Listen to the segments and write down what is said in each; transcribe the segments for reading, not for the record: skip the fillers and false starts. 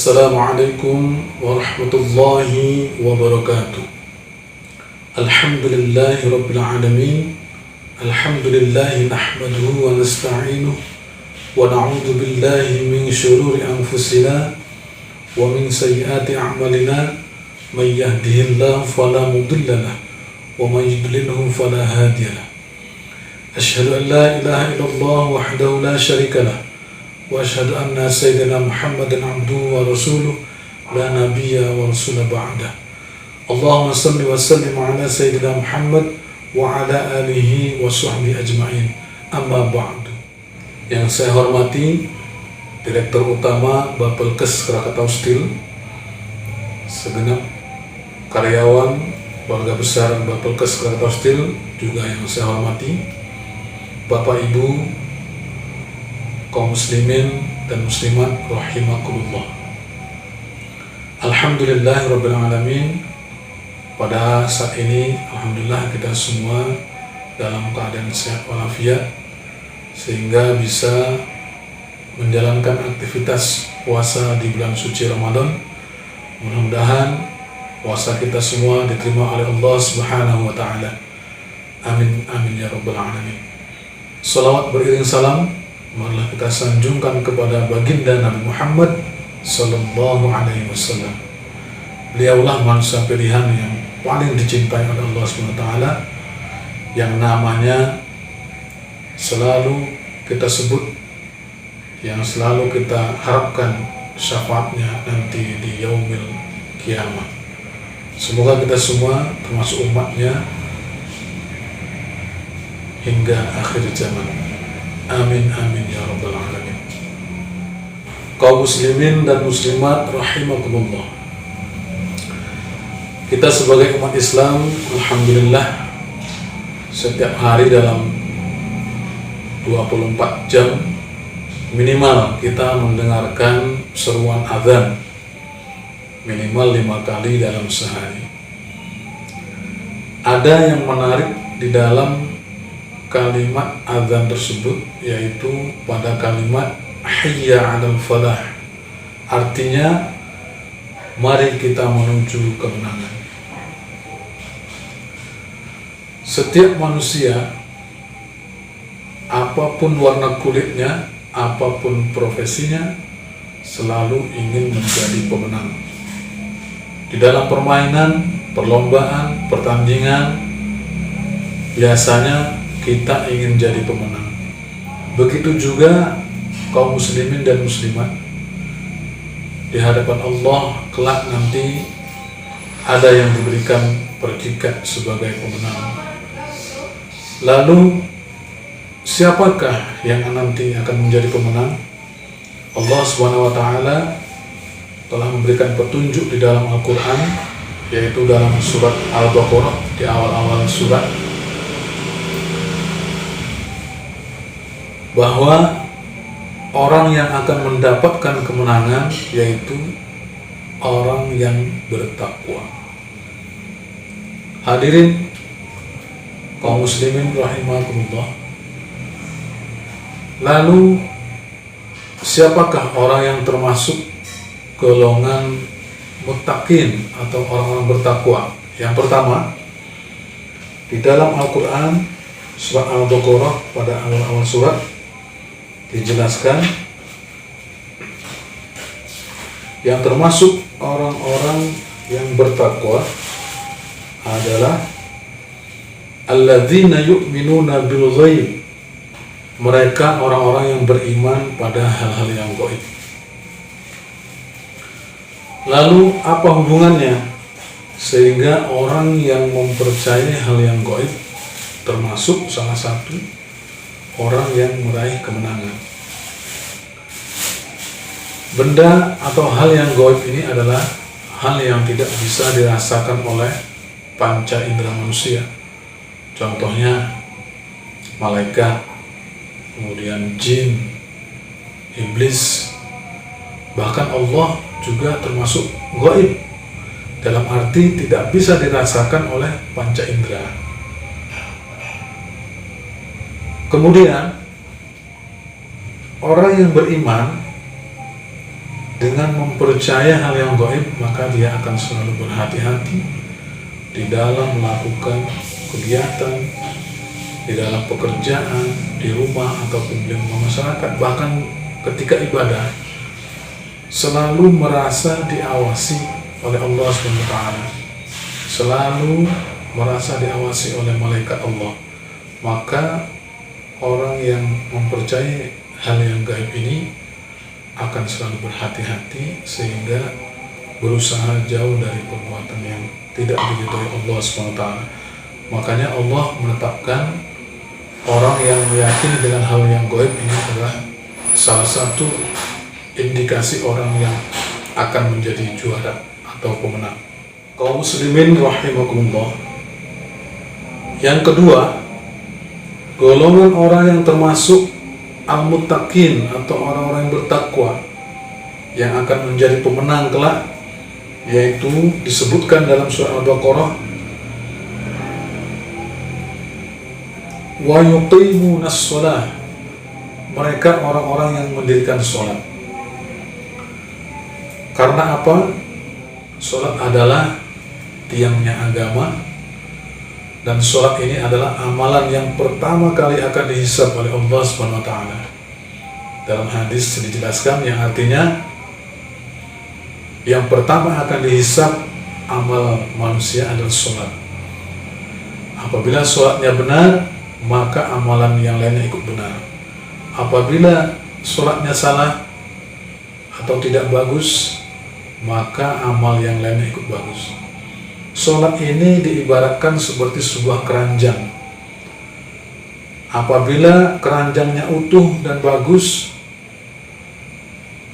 Assalamualaikum warahmatullahi wabarakatuh. Alhamdulillahi rabbil alamin. Alhamdulillahi nahmaduhu wa nasta'inuhu wa na'udzu billahi min syururi anfusina wa min sayyiati a'malina. May yahdihillahu fala mudilla lahu wa may yudlilhu fala hadiya lahu. Asyhadu an la ilaha illallah wahdahu la syarika lahu wa asyhadu anna sayyidina Muhammadan abduhu wa rasuluh la nabiyya wa rasula ba'da. Allahumma salli wa sallim ala sayyidina Muhammad wa ala alihi wa sahbihi ajma'in. Amma ba'du. Yang saya hormati Direktur Utama Bapelkes Krakatau Steel, segenap karyawan keluarga besar Bapelkes Krakatau Steel, juga yang saya hormati Bapak Ibu kaum muslimin dan muslimat rahimakumullah. Alhamdulillahirabbil alamin. Pada saat ini alhamdulillah kita semua dalam keadaan sehat walafiat sehingga bisa menjalankan aktivitas puasa di bulan suci Ramadan. Mudah-mudahan puasa kita semua diterima oleh Allah Subhanahu wa taala. Amin amin ya rabbal alamin. Salawat beriring salam marilah kita sanjungkan kepada baginda Nabi Muhammad sallallahu alaihi wasallam. Beliaulah manusia pilihan yang paling dicintai oleh Allah Subhanahu wa taala, yang namanya selalu kita sebut, yang selalu kita harapkan syafaatnya nanti di yaumil kiamat. Semoga kita semua termasuk umatnya hingga akhir zaman. Amin amin ya rabbal alamin. Kaum muslimin dan muslimat rahimakumullah. Kita sebagai umat Islam alhamdulillah setiap hari dalam 24 jam minimal kita mendengarkan seruan azan minimal 5 kali dalam sehari. Ada yang menarik di dalam kalimat azan tersebut, yaitu pada kalimat hayya 'alal falah, artinya mari kita menuju kemenangan. Setiap manusia, apapun warna kulitnya, apapun profesinya, selalu ingin menjadi pemenang. Di dalam permainan, perlombaan, pertandingan, biasanya kita ingin jadi pemenang. Begitu juga kaum muslimin dan muslimat. Di hadapan Allah kelak nanti ada yang diberikan predikat sebagai pemenang. Lalu siapakah yang nanti akan menjadi pemenang? Allah Subhanahu wa taala telah memberikan petunjuk di dalam Al-Qur'an, yaitu dalam surat Al-Baqarah di awal-awal surat, bahwa orang yang akan mendapatkan kemenangan yaitu orang yang bertakwa. Hadirin kaum muslimin rahimakumullah. Lalu siapakah orang yang termasuk golongan muttaqin atau orang-orang bertakwa? Yang pertama, di dalam Al-Qur'an surat Al-Baqarah pada awal-awal surat dijelaskan yang termasuk orang-orang yang bertakwa adalah alladzina yu'minuna bil ghaib, mereka orang-orang yang beriman pada hal-hal yang gaib. Lalu apa hubungannya sehingga orang yang mempercayai hal yang gaib termasuk salah satu orang yang meraih kemenangan? Benda atau hal yang gaib ini adalah hal yang tidak bisa dirasakan oleh panca indera manusia. Contohnya malaikat, kemudian jin, iblis, bahkan Allah juga termasuk gaib, dalam arti tidak bisa dirasakan oleh panca indera. Kemudian orang yang beriman dengan mempercayai hal yang gaib, maka dia akan selalu berhati-hati di dalam melakukan kegiatan, di dalam pekerjaan, di rumah ataupun di masyarakat. Bahkan ketika ibadah selalu merasa diawasi oleh Allah SWT, selalu merasa diawasi oleh malaikat Allah. Maka orang yang mempercayai hal yang gaib ini akan selalu berhati-hati sehingga berusaha jauh dari perbuatan yang tidak diridhoi Allah SWT. Makanya Allah menetapkan orang yang meyakini dengan hal yang gaib ini adalah salah satu indikasi orang yang akan menjadi juara atau pemenang. Kaum muslimin rahimakumullah. Yang kedua, golongan orang yang termasuk al-muttaqin atau orang-orang yang bertakwa yang akan menjadi pemenang kelak, yaitu disebutkan dalam surah Al-Baqarah, wa yuqimunas shalah, mereka orang-orang yang mendirikan sholat. Karena apa? Sholat adalah tiangnya agama, dan sholat ini adalah amalan yang pertama kali akan dihisab oleh Allah SWT. Dalam hadis dijelaskan yang artinya yang pertama akan dihisab amal manusia adalah sholat. Apabila sholatnya benar, maka amalan yang lainnya ikut benar. Apabila sholatnya salah atau tidak bagus, maka amal yang lainnya ikut bagus. Sholat ini diibaratkan seperti sebuah keranjang. Apabila keranjangnya utuh dan bagus,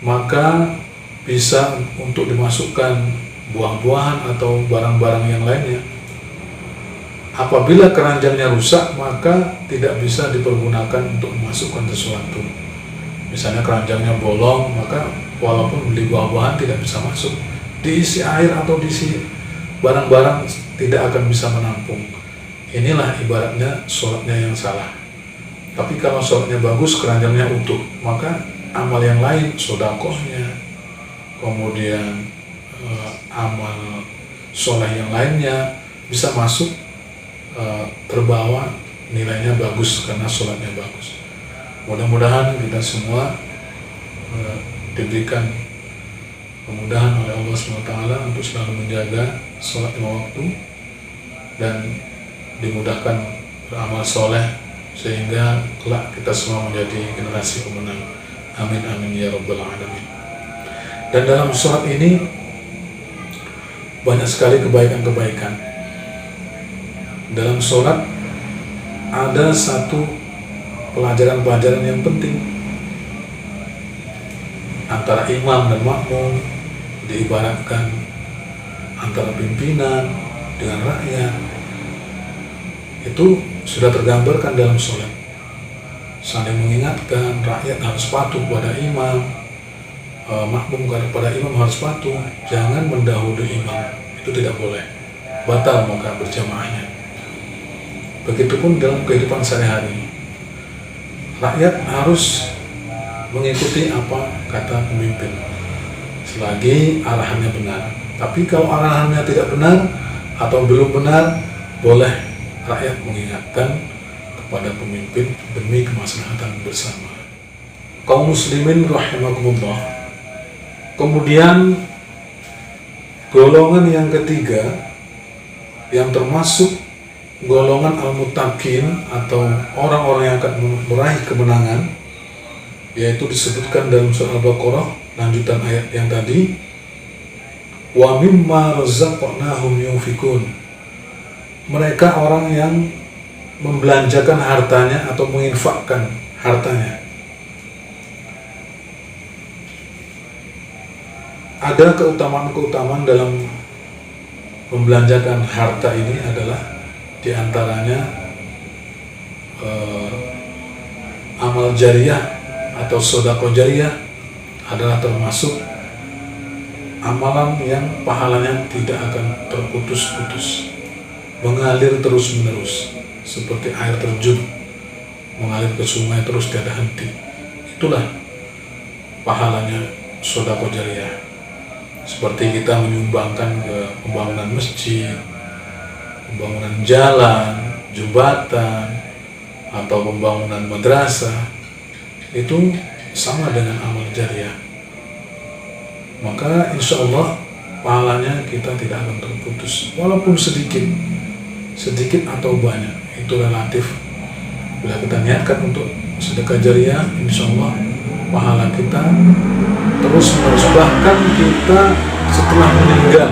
maka bisa untuk dimasukkan buah-buahan atau barang-barang yang lainnya. Apabila keranjangnya rusak, maka tidak bisa dipergunakan untuk memasukkan sesuatu. Misalnya keranjangnya bolong, maka walaupun beli buah-buahan tidak bisa masuk. Diisi air atau diisi barang-barang tidak akan bisa menampung. Inilah ibaratnya sholatnya yang salah. Tapi kalau sholatnya bagus, keranjangnya utuh, maka amal yang lain, sodakohnya, kemudian amal sholat yang lainnya bisa masuk, terbawa, nilainya bagus karena sholatnya bagus. Mudah-mudahan kita semua diberikan kemudahan oleh Allah SWT untuk selalu menjaga sholat lima waktu dan dimudahkan beramal soleh sehingga kelak kita semua menjadi generasi pemenang. Amin amin ya rabbal alamin. Dan dalam sholat ini banyak sekali kebaikan-kebaikan. Dalam sholat ada satu pelajaran-pelajaran yang penting antara imam dan makmum, diibaratkan antara pimpinan dengan rakyat. Itu sudah tergambarkan dalam sholat. Saling mengingatkan, rakyat harus patuh pada imam, makmum kepada imam harus patuh, jangan mendahului imam, itu tidak boleh, batal maka berjamaahnya. Begitupun dalam kehidupan sehari-hari, rakyat harus mengikuti apa kata pemimpin selagi arahannya benar. Tapi kalau arahannya tidak benar atau belum benar, boleh rakyat mengingatkan kepada pemimpin demi kemaslahatan bersama. Kaum muslimin rahimakumullah. Kemudian golongan yang ketiga yang termasuk golongan al-muttaqin atau orang-orang yang akan meraih kemenangan, yaitu disebutkan dalam surah Al-Baqarah lanjutan ayat yang tadi, wa mimma razaqnahum yunfikun. Mereka orang yang membelanjakan hartanya atau menginfakkan hartanya. Ada keutamaan-keutamaan dalam membelanjakan harta ini adalah diantaranya amal jariyah atau sedekah jariyah adalah termasuk amalan yang pahalanya tidak akan terputus-putus, mengalir terus-menerus seperti air terjun mengalir ke sungai terus tiada henti. Itulah pahalanya sedekah jariyah. Seperti kita menyumbangkan ke pembangunan masjid, pembangunan jalan, jembatan, atau pembangunan madrasah, itu sama dengan amal jariyah. Maka insya Allah pahalanya kita tidak akan terputus, walaupun sedikit atau banyak, itu relatif. Bila kita niatkan untuk sedekah jariyah, insya Allah pahala kita terus menerus, bahkan kita setelah meninggal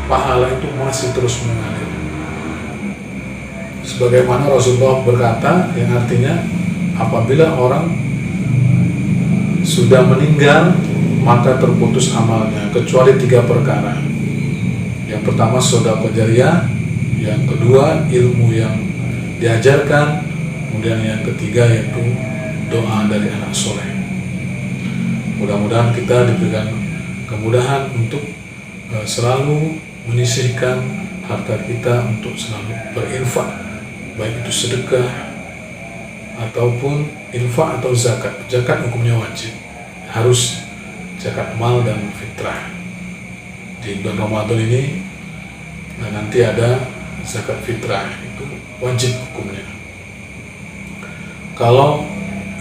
pahala itu masih terus mengalir. Sebagaimana Rasulullah berkata, yang artinya apabila orang sudah meninggal maka terputus amalnya kecuali 3 perkara. Yang pertama sedekah jariyah, yang kedua ilmu yang diajarkan, kemudian yang ketiga yaitu doa dari anak soleh. Mudah-mudahan kita diberikan kemudahan untuk selalu menyisihkan harta kita untuk selalu berinfak, baik itu sedekah ataupun infak atau zakat. Zakat hukumnya wajib, harus zakat mal dan fitrah. Di bulan Ramadan ini nanti ada zakat fitrah, itu wajib hukumnya. Kalau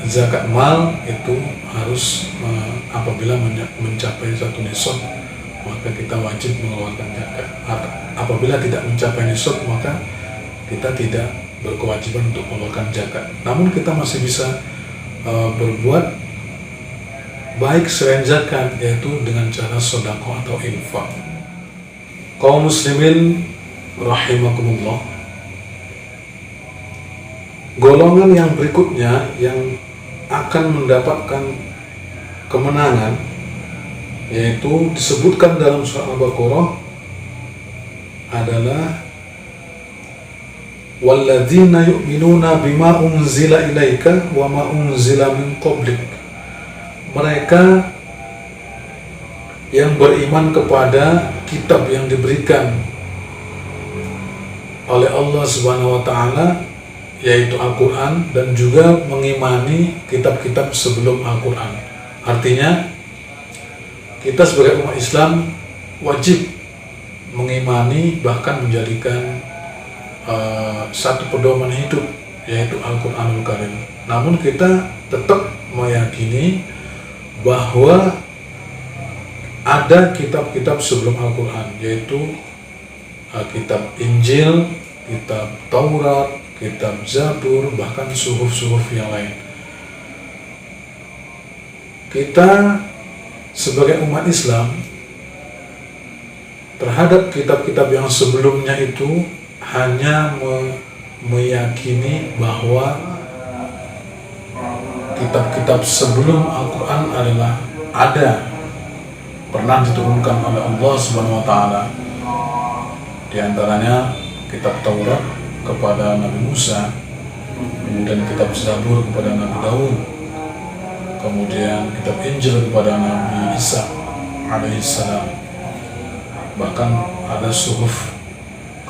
zakat mal itu harus apabila mencapai 1 nisab, maka kita wajib mengeluarkan zakat. Apabila tidak mencapai nisab, maka kita tidak berkewajiban untuk mengeluarkan zakat. Namun kita masih bisa berbuat baik selain zakat, yaitu dengan cara sedekah atau infak. Kaum muslimin rahimakumullah, golongan yang berikutnya yang akan mendapatkan kemenangan, yaitu disebutkan dalam surah Al-Baqarah, adalah walladzina yu'minuna bima unzila ilaika wa ma unzila min qablik. Mereka yang beriman kepada kitab yang diberikan oleh Allah Subhanahu wa taala, yaitu Al-Quran, dan juga mengimani kitab-kitab sebelum Al-Quran. Artinya kita sebagai umat Islam wajib mengimani, bahkan menjadikan satu pedoman hidup, yaitu Al-Quranul Karim. Namun kita tetap meyakini bahwa ada kitab-kitab sebelum Al-Quran, yaitu kitab Injil, kitab Taurat, kitab Zabur, bahkan suhuf-suhuf yang lain. Kita sebagai umat Islam terhadap kitab-kitab yang sebelumnya itu hanya meyakini bahwa kitab-kitab sebelum Al-Quran adalah ada, pernah diturunkan oleh Allah Subhanahu wa taala. Di antaranya kitab Taurat kepada Nabi Musa, kemudian kitab Zabur kepada Nabi Daud, kemudian kitab Injil kepada Nabi Isa alaihissalam, bahkan ada suhuf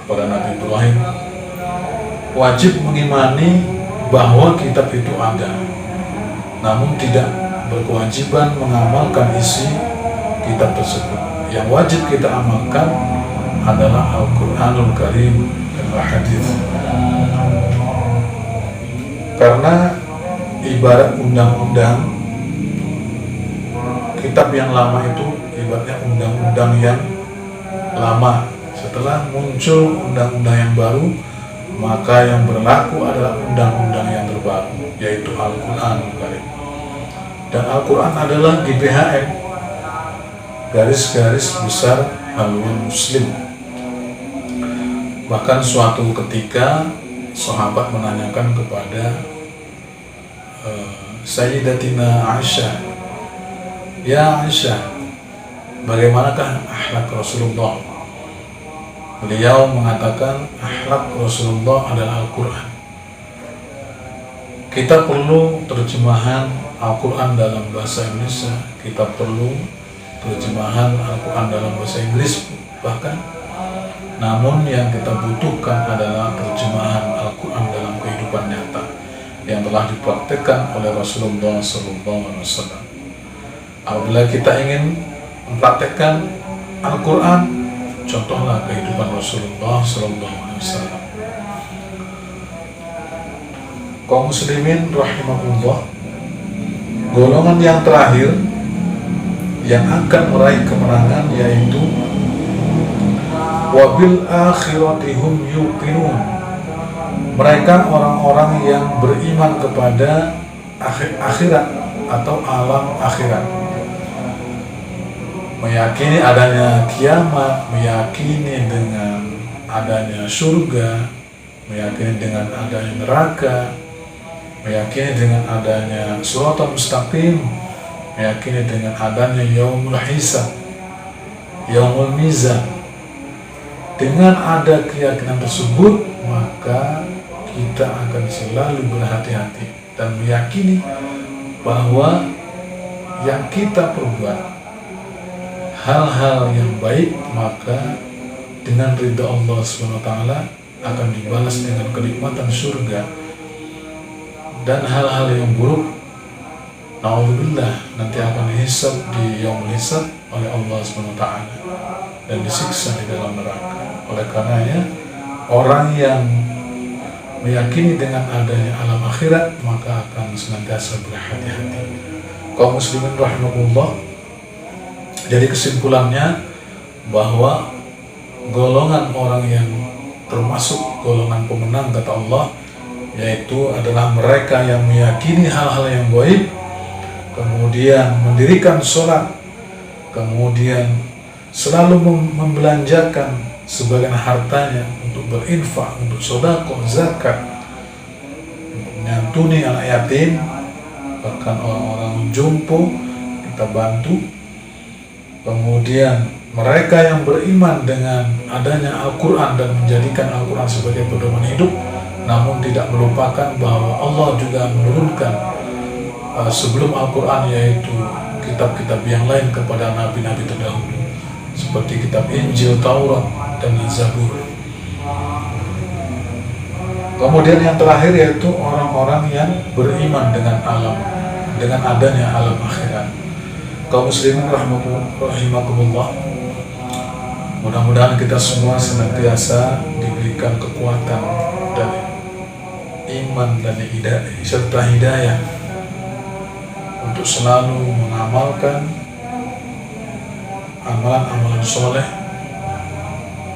kepada Nabi Ibrahim. Wajib mengimani bahwa kitab itu ada, namun tidak berkewajiban mengamalkan isi kitab tersebut. Yang wajib kita amalkan adalah Al-Quranul Karim dan Al-Hadith. Karena ibarat undang-undang, kitab yang lama itu ibaratnya undang-undang yang lama. Setelah muncul undang-undang yang baru, maka yang berlaku adalah undang-undang yang terbaru, yaitu Al-Quranul Karim. Dan Al-Quran adalah GBHM, garis-garis besar haluan muslim. Bahkan suatu ketika sahabat menanyakan kepada Sayyidatina Aisyah, "Ya Aisyah, bagaimanakah akhlak Rasulullah?" Beliau mengatakan akhlak Rasulullah adalah Al-Quran. Kita perlu terjemahan Al-Quran dalam bahasa Indonesia, kita perlu terjemahan Al-Quran dalam bahasa Inggris bahkan. Namun yang kita butuhkan adalah terjemahan Al-Quran dalam kehidupan nyata yang telah dipraktikkan oleh Rasulullah SAW. Apabila kita ingin mempraktekkan Al-Quran, contohlah kehidupan Rasulullah SAW. Kaum muslimin rahimahullah, golongan yang terakhir yang akan meraih kemenangan yaitu wabil akhirati hum yuqinun. Mereka orang-orang yang beriman kepada akhirat atau alam akhirat, meyakini adanya kiamat, meyakini dengan adanya surga, meyakini dengan adanya neraka, meyakini dengan adanya siratal mustaqim, meyakini dengan adanya yaumul hisab, yaumul mizan. Dengan ada keyakinan tersebut, maka kita akan selalu berhati-hati dan meyakini bahwa yang kita perbuat hal-hal yang baik, maka dengan ridha Allah SWT akan dibalas dengan kenikmatan surga. Dan hal-hal yang buruk, na'udzubillah, nanti akan dihisab di yaumul hisab oleh Allah SWT dan disiksa di dalam neraka. Oleh karenanya, orang yang meyakini dengan adanya alam akhirat, maka akan senantiasa berhati-hati. Kaum muslimin rahimahullah, jadi kesimpulannya bahwa golongan orang yang termasuk golongan pemenang kata Allah, yaitu adalah mereka yang meyakini hal-hal yang gaib, kemudian mendirikan sholat, kemudian selalu membelanjakan sebagian hartanya untuk berinfak, untuk sedekah, zakat, untuk menyantuni anak yatim, bahkan orang-orang jompo kita bantu. Kemudian mereka yang beriman dengan adanya Al-Quran dan menjadikan Al-Quran sebagai pedoman hidup, namun tidak melupakan bahwa Allah juga menurunkan sebelum Al-Quran, yaitu kitab-kitab yang lain kepada nabi-nabi terdahulu, seperti kitab Injil, Taurat, dan Zabur. Kemudian yang terakhir yaitu orang-orang yang beriman dengan adanya alam akhirat. Kaum muslimin rahimakumullah, mudah-mudahan kita semua senantiasa diberikan kekuatan dan iman dan serta hidayah untuk selalu mengamalkan amalan-amalan soleh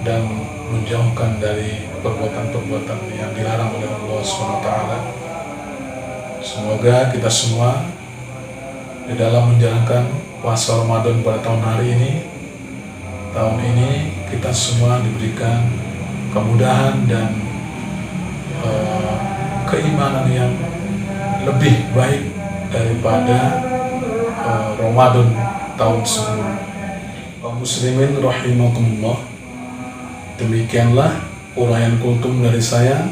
dan menjauhkan dari perbuatan-perbuatan yang dilarang oleh Allah SWT. Semoga kita semua di dalam menjalankan puasa Ramadan pada tahun ini kita semua diberikan kemudahan dan keimanan yang lebih baik daripada Ramadan tahun sebelumnya. Kaum muslimin rahimakumullah, demikianlah uraian kultum dari saya.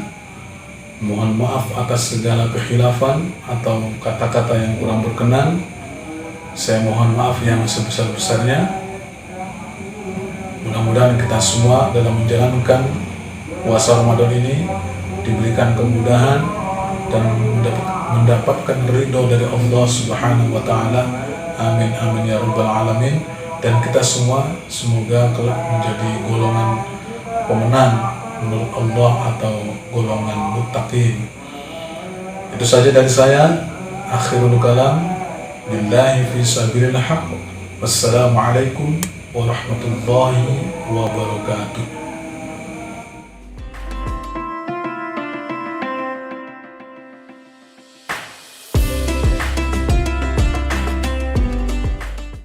Mohon maaf atas segala kekhilafan atau kata-kata yang kurang berkenan. Saya mohon maaf yang sebesar-besarnya. Mudah-mudahan kita semua dalam menjalankan puasa Ramadan ini diberikan kemudahan dan mendapatkan ridho dari Allah Subhanahu wa Ta'ala. Amin amin ya rabbal alamin. Dan kita semua semoga kelak menjadi golongan pemenang menurut Allah atau golongan muttaqin. Itu saja dari saya. Akhirul kalam, billahi fi sabilil haqq. Wassalamualaikum warahmatullahi wabarakatuh.